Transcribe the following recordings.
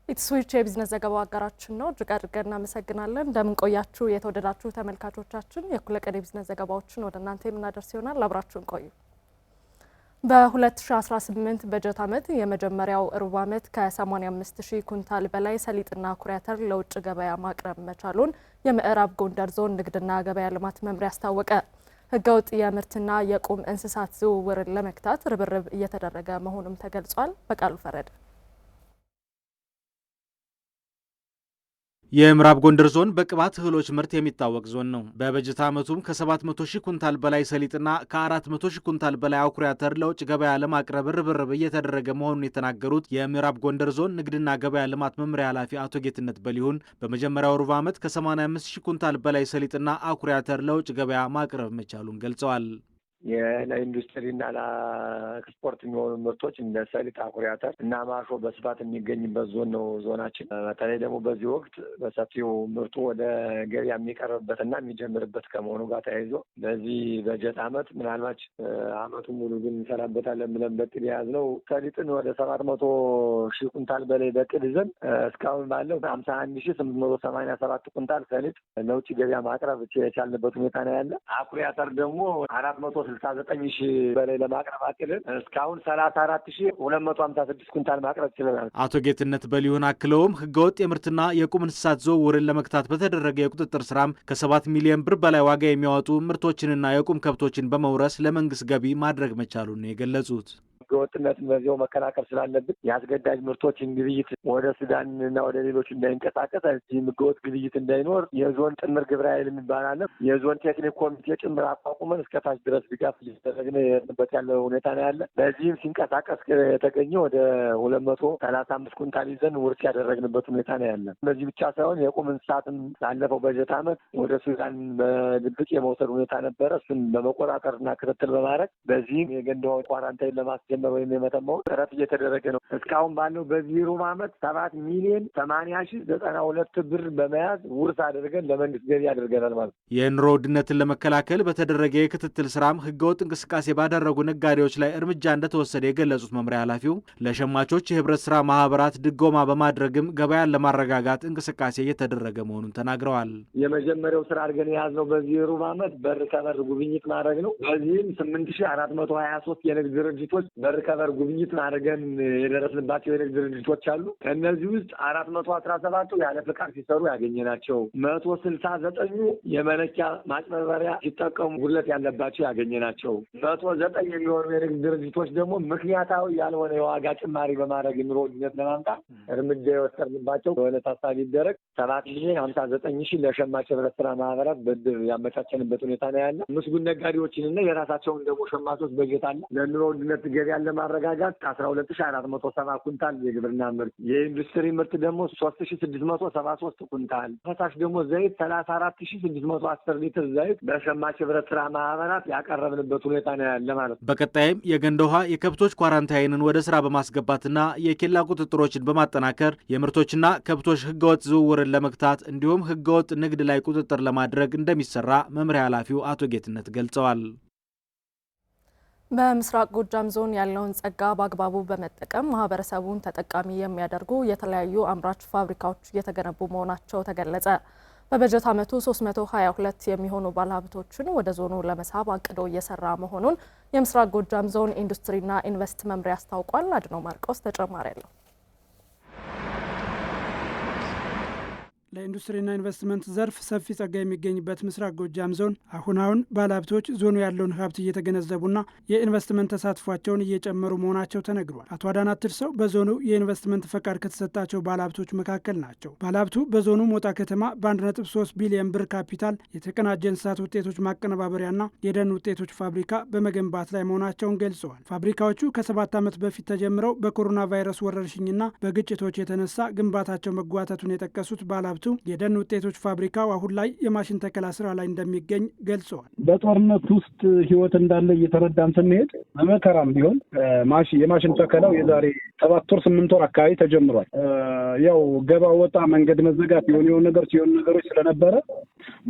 ኢትስዊች የቢዝነስ ዘገባው አጋራችን ነው። እጅግ አድርገን እናመሰግናለን። እንደምን ቆያችሁ የተወደዳችሁ ተመልካቾቻችን። የእኩለ ቀን የቢዝነስ ዘገባዎችን ወደ እናንተ የምናደርስ ይሆናል። አብራችሁን ቆዩ። በ2018 በጀት ዓመት የመጀመሪያው ሩብ ዓመት ከ85000 ኩንታል በላይ ሰሊጥና ኩሪ አተር ለውጭ ገበያ ማቅረብ መቻሉን የምዕራብ ጎንደር ዞን ንግድና ገበያ ልማት መምሪያ አስታወቀ። ህገወጥ የምርትና የቁም እንስሳት ዝውውርን ለመክታት ርብርብ እየተደረገ መሆኑም ተገልጿል። በቃሉ ፈረደ የምዕራብ ጎንደር ዞን በቅባት እህሎች ምርት የሚታወቅ ዞን ነው። በበጀት ዓመቱም ከ700,000 ኩንታል በላይ ሰሊጥና ከ400,000 ኩንታል በላይ ኩሪ አተር ለውጭ ገበያ ለማቅረብ ርብርብ እየተደረገ መሆኑን የተናገሩት የምዕራብ ጎንደር ዞን ንግድና ገበያ ልማት መምሪያ ኃላፊ አቶ ጌትነት በሊሁን በመጀመሪያው ሩብ ዓመት ከ85,000 ኩንታል በላይ ሰሊጥና ኩሪ አተር ለውጭ ገበያ ማቅረብ መቻሉን ገልጸዋል። ለኢንዱስትሪና ለኤክስፖርት የሚሆኑ ምርቶች እንደ ሰሊጥ፣ ኩሪ አተር እና ማሾ በስፋት የሚገኝበት ዞን ነው ዞናችን። በተለይ ደግሞ በዚህ ወቅት በሰፊው ምርቱ ወደ ገበያ የሚቀርብበትና የሚጀምርበት ከመሆኑ ጋር ተያይዞ በዚህ በጀት ዓመት ምናልባት ዓመቱን ሙሉ ግን እንሰራበታለን ብለን በቅድ የያዝነው ሰሊጥን ወደ 700,000 ኩንታል በላይ በቅድ ይዘን እስካሁን ባለው 51,887 ኩንታል ሰሊጥ ለውጭ ገበያ ማቅረብ የቻልንበት ሁኔታ ነው ያለ። ኩሪ አተር ደግሞ 469,000 በላይ ለማቅረብ አቅልን እስካሁን 34,256 ኩንታል ማቅረብ ችለናል። አቶ ጌትነት በሊሁን አክለውም ህገወጥ የምርትና የቁም እንስሳት ዝውውርን ለመክታት በተደረገ የቁጥጥር ስራም ከ7 ሚሊዮን ብር በላይ ዋጋ የሚያወጡ ምርቶችንና የቁም ከብቶችን በመውረስ ለመንግስት ገቢ ማድረግ መቻሉን ነው የገለጹት። ህገወጥነትን በዚያው መከላከል ስላለብን የአስገዳጅ ምርቶችን ግብይት ወደ ሱዳን እና ወደ ሌሎች እንዳይንቀሳቀስ እዚህም ህገወጥ ግብይት እንዳይኖር የዞን ጥምር ግብረ ኃይል የሚባል አለ። የዞን ቴክኒክ ኮሚቴ ጭምር አቋቁመን እስከታች ድረስ ድጋፍ እየተደረግን የሄድንበት ያለው ሁኔታ ነው ያለ። በዚህም ሲንቀሳቀስ የተገኘ ወደ 235 ኩንታል ይዘን ውርስ ያደረግንበት ሁኔታ ነው ያለ። እነዚህ ብቻ ሳይሆን የቁም እንስሳትም ባለፈው በጀት ዓመት ወደ ሱዳን በድብቅ የመውሰድ ሁኔታ ነበረ። እሱን በመቆጣጠርና ክትትል በማድረግ በዚህም የገንዳው ኳራንታይን ለማስጀመር ወይም የመተማው ጥረት እየተደረገ ነው። እስካሁን ባለው በዚህ ሩብ ዓመት 7,080,092 ብር በመያዝ ውርስ አድርገን ለመንግስት ገቢ አድርገናል ማለት ነው። የኑሮ ውድነትን ለመከላከል በተደረገ የክትትል ስራም ህገወጥ እንቅስቃሴ ባደረጉ ነጋዴዎች ላይ እርምጃ እንደተወሰደ የገለጹት መምሪያ ኃላፊው ለሸማቾች የህብረት ስራ ማህበራት ድጎማ በማድረግም ገበያን ለማረጋጋት እንቅስቃሴ እየተደረገ መሆኑን ተናግረዋል። የመጀመሪያው ስራ አድርገን የያዝነው በዚህ ሩብ ዓመት በር ከበር ጉብኝት ማድረግ ነው። በዚህም 8,423 የንግድ ድርጅቶች በር ከበር ጉብኝት አድርገን የደረስንባቸው የንግድ ድርጅቶች አሉ። ከእነዚህ ውስጥ 417 ያለ ፍቃድ ሲሰሩ ያገኘናቸው፣ 169 የመለኪያ ማጭበርበሪያ ሲጠቀሙ ጉድለት ያለባቸው ያገኘናቸው፣ 109 የሚሆኑ የንግድ ድርጅቶች ደግሞ ምክንያታዊ ያልሆነ የዋጋ ጭማሪ በማድረግ የኑሮ ውድነት ለማምጣት እርምጃ የወሰድንባቸው የሆነ ታሳቢ ይደረግ 7,059,000 ለሸማች ህብረት ስራ ማህበራት ብድር ያመቻቸንበት ሁኔታ ነው ያለ። ምስጉን ነጋዴዎችንና የራሳቸውን ደግሞ ሸማቾች በጀት አለ ለኑሮ ውድነት ገበያን ለማረጋጋት 12,470 ኩንታል የግብርና ምርት፣ የኢንዱስትሪ ምርት ደግሞ 3,673 ኩንታል፣ ፈሳሽ ደግሞ ዘይት 34,610 ሊትር ዘይት በሸማች ህብረት ስራ ማህበራት ያቀረብንበት ሁኔታ ነው ያለ ማለት ነው። በቀጣይም የገንዳ ውሃ የከብቶች ኳራንታይንን ወደ ስራ በማስገባትና የኬላ ቁጥጥሮችን በማጠናከር የምርቶችና ከብቶች ህገወጥ ዝውውርን ለመግታት እንዲሁም ህገወጥ ንግድ ላይ ቁጥጥር ለማድረግ እንደሚሰራ መምሪያ ኃላፊው አቶ ጌትነት ገልጸዋል። በምስራቅ ጎጃም ዞን ያለውን ጸጋ በአግባቡ በመጠቀም ማህበረሰቡን ተጠቃሚ የሚያደርጉ የተለያዩ አምራች ፋብሪካዎች እየተገነቡ መሆናቸው ተገለጸ። በበጀት ዓመቱ 322 የሚሆኑ ባለሀብቶችን ወደ ዞኑ ለመሳብ አቅዶ እየሰራ መሆኑን የምስራቅ ጎጃም ዞን ኢንዱስትሪና ኢንቨስት መምሪያ አስታውቋል። አድነው ማርቆስ ተጨማሪ አለው። ለኢንዱስትሪና ኢንቨስትመንት ዘርፍ ሰፊ ጸጋ የሚገኝበት ምስራቅ ጎጃም ዞን አሁን ባለሀብቶች ዞኑ ያለውን ሀብት እየተገነዘቡና የኢንቨስትመንት ተሳትፏቸውን እየጨመሩ መሆናቸው ተነግሯል። አቶ አዳናት ትርሰው በዞኑ የኢንቨስትመንት ፈቃድ ከተሰጣቸው ባለሀብቶች መካከል ናቸው። ባለሀብቱ በዞኑ ሞጣ ከተማ በ1.3 ቢሊዮን ብር ካፒታል የተቀናጀ እንስሳት ውጤቶች ማቀነባበሪያና የደን ውጤቶች ፋብሪካ በመገንባት ላይ መሆናቸውን ገልጸዋል። ፋብሪካዎቹ ከ7 ዓመት በፊት ተጀምረው በኮሮና ቫይረስ ወረርሽኝና በግጭቶች የተነሳ ግንባታቸው መጓተቱን የጠቀሱት ባለሀብቱ የደን ውጤቶች ፋብሪካው አሁን ላይ የማሽን ተከላ ስራ ላይ እንደሚገኝ ገልጸዋል። በጦርነት ውስጥ ህይወት እንዳለ እየተረዳን ስንሄድ በመከራም ቢሆን የማሽን ተከላው የዛሬ 7 ወር 8 ወር አካባቢ ተጀምሯል። ያው ገባ ወጣ መንገድ መዘጋት የሆኑ ነገሮች ስለነበረ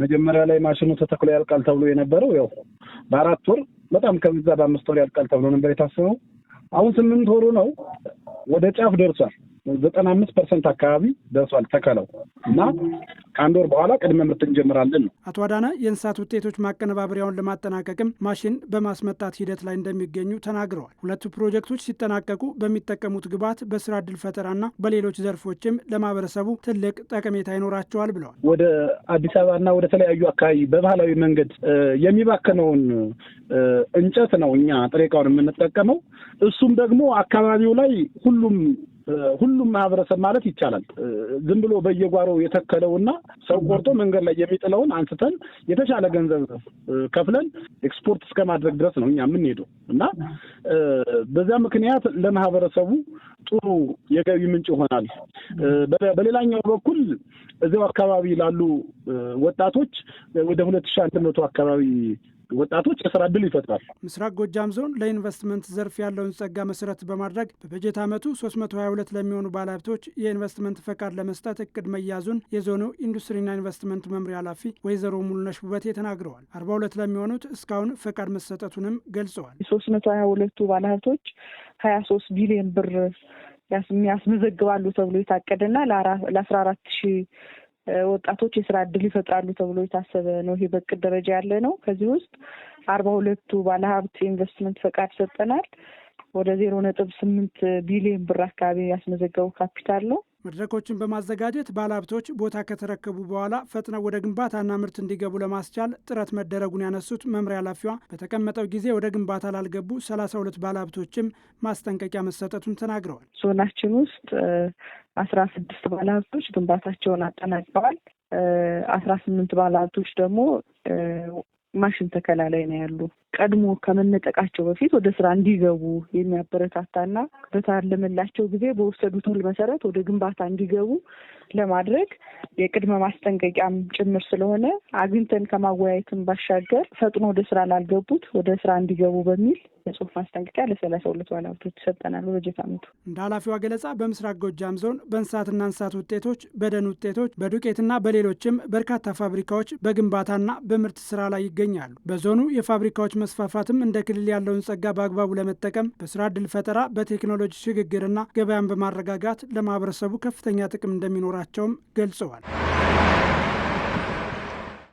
መጀመሪያ ላይ ማሽኑ ተተክሎ ያልቃል ተብሎ የነበረው ያው በ4 ወር በጣም ከብዛ በ5 ወር ያልቃል ተብሎ ነበር የታሰበው። አሁን 8 ወሩ ነው፣ ወደ ጫፍ ደርሷል። 95% አካባቢ ደርሷል ተከለው እና ከአንድ ወር በኋላ ቅድመ ምርት እንጀምራለን ነው። አቶ አዳነ የእንስሳት ውጤቶች ማቀነባበሪያውን ለማጠናቀቅም ማሽን በማስመጣት ሂደት ላይ እንደሚገኙ ተናግረዋል። ሁለቱ ፕሮጀክቶች ሲጠናቀቁ በሚጠቀሙት ግብዓት በስራ ዕድል ፈጠራና በሌሎች ዘርፎችም ለማህበረሰቡ ትልቅ ጠቀሜታ ይኖራቸዋል ብለዋል። ወደ አዲስ አበባና ወደ ተለያዩ አካባቢ በባህላዊ መንገድ የሚባከነውን እንጨት ነው እኛ ጥሬ ዕቃውን የምንጠቀመው። እሱም ደግሞ አካባቢው ላይ ሁሉም ማህበረሰብ ማለት ይቻላል ዝም ብሎ በየጓሮው የተከለውና ሰው ቆርጦ መንገድ ላይ የሚጥለውን አንስተን የተሻለ ገንዘብ ከፍለን ኤክስፖርት እስከማድረግ ድረስ ነው እኛ የምንሄደው እና በዛ ምክንያት ለማህበረሰቡ ጥሩ የገቢ ምንጭ ይሆናል። በሌላኛው በኩል እዚያው አካባቢ ላሉ ወጣቶች ወደ 2100 አካባቢ ወጣቶች የስራ ዕድል ይፈጥራል። ምስራቅ ጎጃም ዞን ለኢንቨስትመንት ዘርፍ ያለውን ጸጋ መሰረት በማድረግ በበጀት ዓመቱ 322 ለሚሆኑ ባለሀብቶች የኢንቨስትመንት ፈቃድ ለመስጠት እቅድ መያዙን የዞኑ ኢንዱስትሪና ኢንቨስትመንት መምሪያ ኃላፊ ወይዘሮ ሙሉነሽ ውበቴ ተናግረዋል። 42 ለሚሆኑት እስካሁን ፈቃድ መሰጠቱንም ገልጸዋል። 322ቱ ባለሀብቶች 23 ቢሊዮን ብር ያስመዘግባሉ ተብሎ የታቀደና ለ14,000 ወጣቶች የስራ ዕድል ይፈጥራሉ ተብሎ የታሰበ ነው። ይሄ በእቅድ ደረጃ ያለ ነው። ከዚህ ውስጥ 42ቱ ባለሀብት ኢንቨስትመንት ፈቃድ ሰጠናል። ወደ 0.8 ቢሊዮን ብር አካባቢ ያስመዘገቡ ካፒታል ነው። መድረኮችን በማዘጋጀት ባለሀብቶች ቦታ ከተረከቡ በኋላ ፈጥነው ወደ ግንባታና ምርት እንዲገቡ ለማስቻል ጥረት መደረጉን ያነሱት መምሪያ ኃላፊዋ በተቀመጠው ጊዜ ወደ ግንባታ ላልገቡ 32 ባለሀብቶችም ማስጠንቀቂያ መሰጠቱን ተናግረዋል። ዞናችን ውስጥ 16 ባለሀብቶች ግንባታቸውን አጠናቀዋል። 18 ባለሀብቶች ደግሞ ማሽን ተከላ ላይ ነው ያሉ። ቀድሞ ከመነጠቃቸው በፊት ወደ ስራ እንዲገቡ የሚያበረታታና በታለመላቸው ጊዜ በወሰዱት ውል መሰረት ወደ ግንባታ እንዲገቡ ለማድረግ የቅድመ ማስጠንቀቂያም ጭምር ስለሆነ አግኝተን ከማወያየትም ባሻገር ፈጥኖ ወደ ስራ ላልገቡት ወደ ስራ እንዲገቡ በሚል የጽሁፍ ማስጠንቀቂያ ለ32 ባለሀብቶች ይሰጠናል። በበጀት ዓመቱ እንደ ኃላፊዋ ገለጻ በምስራቅ ጎጃም ዞን በእንስሳትና እንስሳት ውጤቶች፣ በደን ውጤቶች፣ በዱቄትና በሌሎችም በርካታ ፋብሪካዎች በግንባታና በምርት ስራ ላይ ይገኛሉ። በዞኑ የፋብሪካዎች መስፋፋትም እንደ ክልል ያለውን ጸጋ በአግባቡ ለመጠቀም በስራ ዕድል ፈጠራ፣ በቴክኖሎጂ ሽግግርና ገበያን በማረጋጋት ለማህበረሰቡ ከፍተኛ ጥቅም እንደሚኖራቸውም ገልጸዋል።